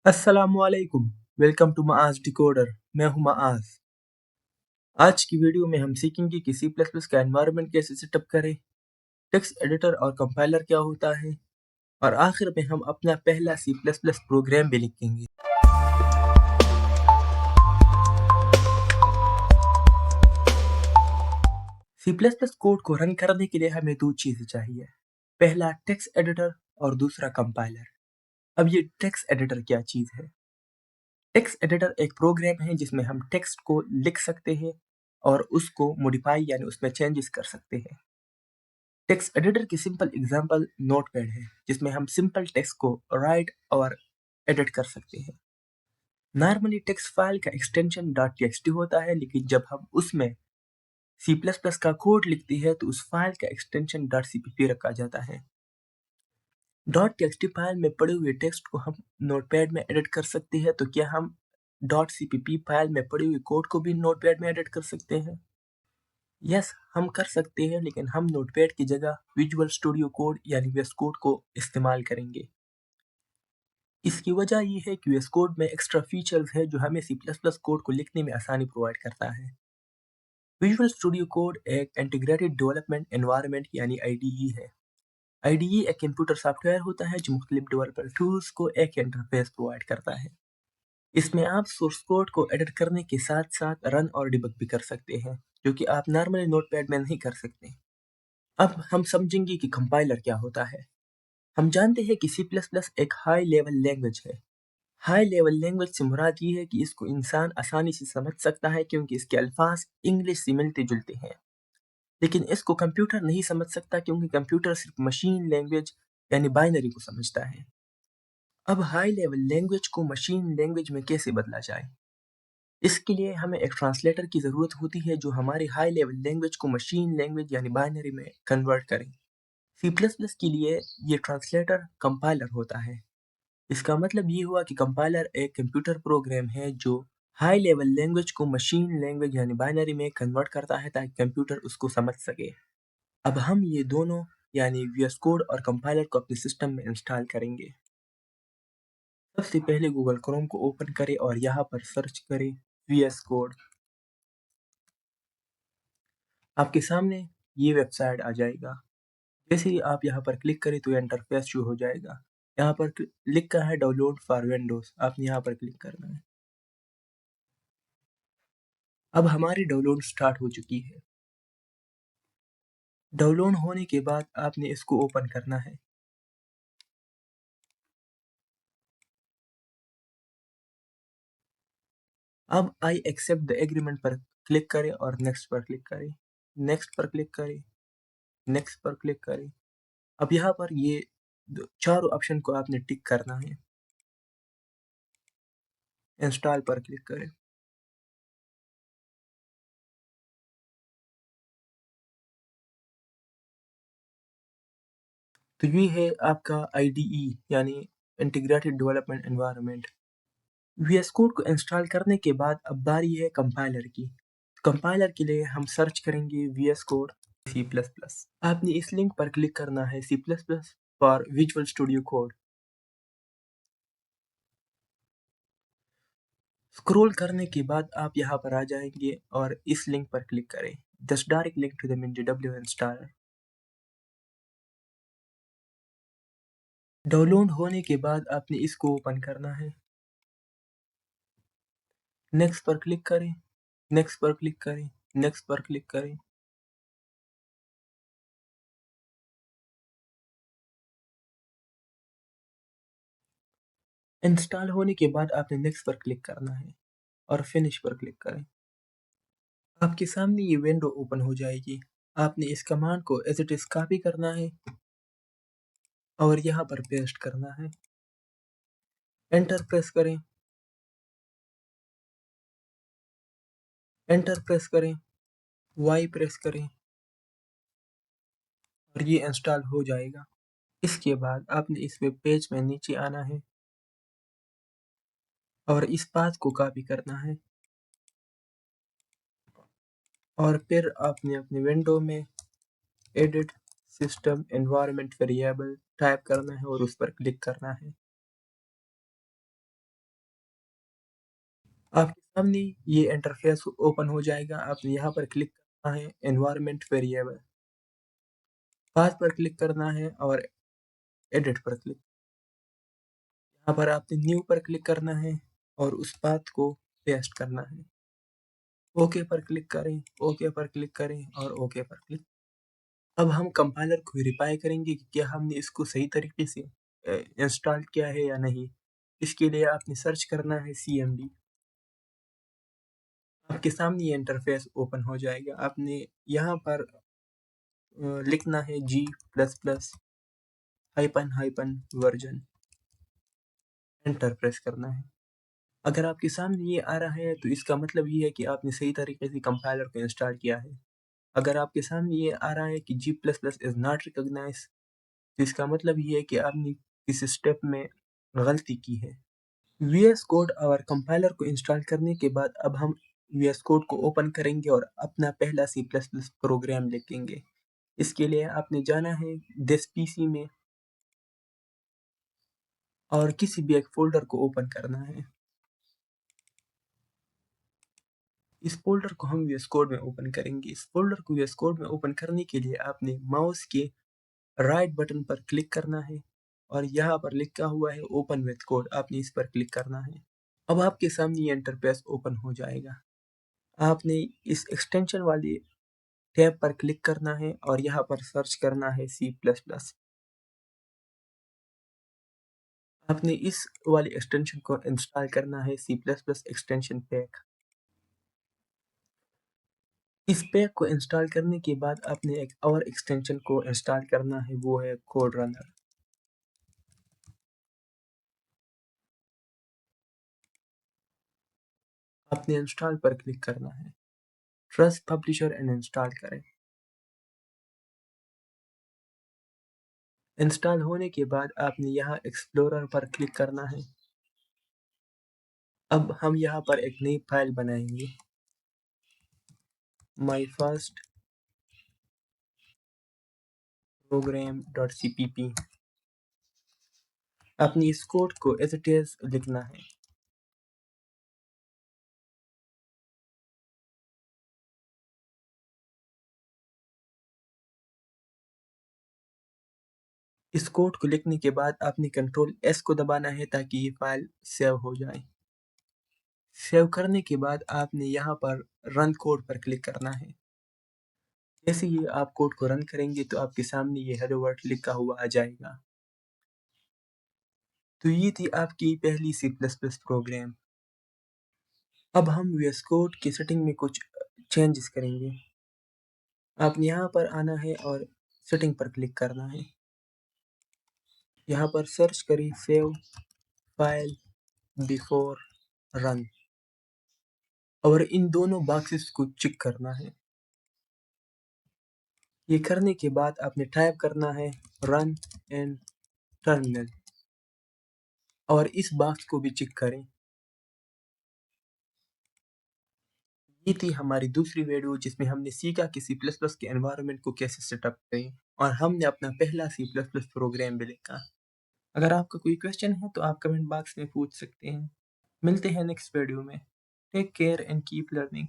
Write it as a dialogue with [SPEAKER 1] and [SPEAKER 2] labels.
[SPEAKER 1] अस्सलामुअलैकुम, welcome to माआज decoder. मैं हूं माआज। आज की वीडियो में हम सीखेंगे कि सी प्लस प्लस का एनवायरनमेंट कैसे सेटअप करें, टेक्स्ट एडिटर और कंपाइलर क्या होता है, और आखिर में हम अपना पहला सी प्लस प्लस प्रोग्राम भी लिखेंगे। सी प्लस प्लस कोड को रन करने के लिए हमें दो चीज़ें चाहिए, पहला टेक्स्ट एडिटर और दूसरा कंपाइलर। अब ये टेक्स्ट एडिटर क्या चीज़ है? टेक्स्ट एडिटर एक प्रोग्राम है जिसमें हम टेक्स्ट को लिख सकते हैं और उसको मॉडिफाई यानी उसमें चेंजेस कर सकते हैं। टेक्स्ट एडिटर की सिंपल एग्जांपल नोटपैड है जिसमें हम सिंपल टेक्स्ट को राइट और एडिट कर सकते हैं। नॉर्मली टेक्स्ट फाइल का एक्सटेंशन .txt होता है, लेकिन जब हम उसमें C++ का कोड लिखते हैं तो उस फाइल का एक्सटेंशन .cpp रखा जाता है। .txt फाइल में पड़े हुए टेक्स्ट को हम नोटपैड में एडिट कर सकते हैं, तो क्या हम .cpp फाइल में पड़े हुए कोड को भी नोटपैड में एडिट कर सकते हैं? यस, हम कर सकते हैं, लेकिन हम नोटपैड की जगह विजुअल स्टूडियो कोड यानी वीएस कोड को इस्तेमाल करेंगे। इसकी वजह ये है कि वीएस कोड में एक्स्ट्रा फीचर्स है जो हमें सी प्लस प्लस कोड को लिखने में आसानी प्रोवाइड करता है। विजुअल स्टूडियो कोड एक इंटीग्रेटेड डेवलपमेंट एनवायरनमेंट यानी आईडीई है। आईडीई एक कंप्यूटर सॉफ्टवेयर होता है जो मुख्तलिफ डेवलपर टूल्स को एक इंटरफेस प्रोवाइड करता है। इसमें आप सोर्स कोड को एडिट करने के साथ साथ रन और डिबग भी कर सकते हैं, जो कि आप नॉर्मली नोटपैड में नहीं कर सकते। अब हम समझेंगे कि कंपाइलर क्या होता है। हम जानते हैं कि सी प्लस प्लस एक हाई लेवल लैंग्वेज है। हाई लेवल लैंग्वेज से मुराद ये है कि इसको इंसान आसानी से समझ सकता है क्योंकि इसके अल्फाज इंग्लिश से मिलते जुलते हैं, लेकिन इसको कंप्यूटर नहीं समझ सकता क्योंकि कंप्यूटर सिर्फ मशीन लैंग्वेज यानी बाइनरी को समझता है। अब हाई लेवल लैंग्वेज को मशीन लैंग्वेज में कैसे बदला जाए? इसके लिए हमें एक ट्रांसलेटर की ज़रूरत होती है जो हमारी हाई लेवल लैंग्वेज को मशीन लैंग्वेज यानी बाइनरी में कन्वर्ट करे। सी प्लस प्लस के लिए ये ट्रांसलेटर कंपाइलर होता है। इसका मतलब ये हुआ कि कंपाइलर एक कंप्यूटर प्रोग्राम है जो हाई लेवल लैंग्वेज को मशीन लैंग्वेज यानी बाइनरी में कन्वर्ट करता है ताकि कंप्यूटर उसको समझ सके। अब हम ये दोनों यानी वीएस कोड और कंपाइलर को अपने सिस्टम में इंस्टॉल करेंगे। सबसे पहले गूगल क्रोम को ओपन करें और यहाँ पर सर्च करें वीएस कोड। आपके सामने ये वेबसाइट आ जाएगा। जैसे ही आप यहाँ पर क्लिक करें तो ये इंटरफेस शो हो जाएगा। यहाँ पर लिखा है डाउनलोड फॉर विंडोज, आपने यहाँ पर क्लिक करना है। अब हमारी डाउनलोड स्टार्ट हो चुकी है। डाउनलोड होने के बाद आपने इसको ओपन करना है। अब आई एक्सेप्ट द एग्रीमेंट पर क्लिक करें और नेक्स्ट पर क्लिक करें, नेक्स्ट पर क्लिक करें, नेक्स्ट पर क्लिक करें। अब यहाँ पर ये चारों ऑप्शन को आपने टिक करना है। इंस्टॉल पर क्लिक करें। तो ये है आपका आईडीई यानी integrated development environment. VS Code को इंस्टॉल करने के बाद अब बारी है कंपाइलर की। कंपाइलर के लिए हम सर्च करेंगे VS Code C plus plus. आपने इस लिंक पर क्लिक करना है C plus plus for Visual Studio Code. Scroll करने के बाद आप यहाँ पर आ जाएंगे और इस लिंक पर क्लिक करें, just direct link to the MinGW installer. Download होने के बाद आपने इसको ओपन करना है। नेक्स्ट पर क्लिक करें, नेक्स्ट पर क्लिक करें, नेक्स्ट पर क्लिक करें। इंस्टॉल होने के बाद आपने नेक्स्ट पर क्लिक करना है और फिनिश पर क्लिक करें। आपके सामने ये विंडो ओपन हो जाएगी। आपने इस कमांड को एज इट इज कॉपी करना है और यहाँ पर पेस्ट करना है। एंटर प्रेस करें, एंटर प्रेस करें, वाई प्रेस करें और ये इंस्टॉल हो जाएगा। इसके बाद आपने इस वेब पेज में नीचे आना है और इस पाथ को कॉपी करना है और फिर आपने अपने विंडो में edit system environment variable type करना है और उस पर क्लिक करना है। आपके सामने ये इंटरफेस ओपन हो जाएगा। आपने यहाँ पर क्लिक करना है एनवायरनमेंट वेरिएबल, पाथ पर क्लिक करना है और एडिट पर क्लिक। यहाँ पर आपने न्यू पर क्लिक करना है और उस पाथ को पेस्ट करना है। ओके पर क्लिक करें, ओके पर क्लिक करें और ओके पर क्लिक। अब हम कंपाइलर को वेरीफाई करेंगे कि क्या हमने इसको सही तरीके से इंस्टॉल किया है या नहीं। इसके लिए आपने सर्च करना है cmd। आपके सामने ये इंटरफेस ओपन हो जाएगा। आपने यहाँ पर लिखना है g plus plus hyphen hyphen version, enter press करना है। अगर आपके सामने ये आ रहा है तो इसका मतलब ये है कि आपने सही तरीके से कंपाइलर को इंस्टॉल किया है। अगर आपके सामने ये आ रहा है कि g plus plus is not recognize, तो इसका मतलब ये है कि आपने किसी स्टेप में गलती की है। VS कोड और कंपाइलर को इंस्टॉल करने के बाद अब हम VS कोड को ओपन करेंगे और अपना पहला C++ प्रोग्राम लिखेंगे। इसके लिए आपने जाना है दिस PC में और किसी भी एक फोल्डर को ओपन करना है। इस फोल्डर को हम VS कोड में ओपन करेंगे। इस फोल्डर को VS कोड में ओपन करने के लिए आपने माउस के राइट बटन पर क्लिक करना है और यहाँ पर लिखा हुआ है ओपन विथ कोड, आपने इस पर क्लिक करना है। अब आपके सामने ये इंटरफेस ओपन हो जाएगा। आपने इस एक्सटेंशन वाली टैब पर क्लिक करना है और यहाँ पर सर्च करना है C++। आपने इस वाली एक्सटेंशन को इंस्टॉल करना है C++ एक्सटेंशन पैक। इस पैक को इंस्टॉल करने के बाद आपने एक और एक्सटेंशन को इंस्टॉल करना है, वो है कोड रनर। आपने इंस्टॉल पर क्लिक करना है, ट्रस्ट पब्लिशर एंड इंस्टॉल करें। इंस्टॉल होने के बाद आपने यहाँ एक्सप्लोरर पर क्लिक करना है। अब हम यहाँ पर एक नई फाइल बनाएंगे, माई फर्स्ट program.cpp। आपने इस कोड को एज इट इज लिखना है। इस कोड को लिखने के बाद आपने कंट्रोल S को दबाना है ताकि ये फाइल सेव हो जाए। सेव करने के बाद आपने यहाँ पर रन कोड पर क्लिक करना है। जैसे ही आप कोड को रन करेंगे तो आपके सामने ये हेलो वर्ल्ड लिखा हुआ आ जाएगा। तो ये थी आपकी पहली C++ प्रोग्राम। अब हम VS कोड की सेटिंग में कुछ चेंजेस करेंगे। आपने यहाँ पर आना है और सेटिंग पर क्लिक करना है। यहाँ पर सर्च करें सेव फाइल बिफोर रन और इन दोनों बॉक्सेस को चेक करना है। ये करने के बाद आपने टाइप करना है रन इन टर्मिनल और इस बॉक्स को भी चेक करें। ये थी हमारी दूसरी वीडियो जिसमें हमने सीखा कि C++ के एनवायरनमेंट को कैसे सेटअप करें और हमने अपना पहला C++ प्रोग्राम भी लिखा। अगर आपका कोई क्वेश्चन है तो आप कमेंट बॉक्स में पूछ सकते हैं। मिलते हैं नेक्स्ट वीडियो में। Take care and keep learning.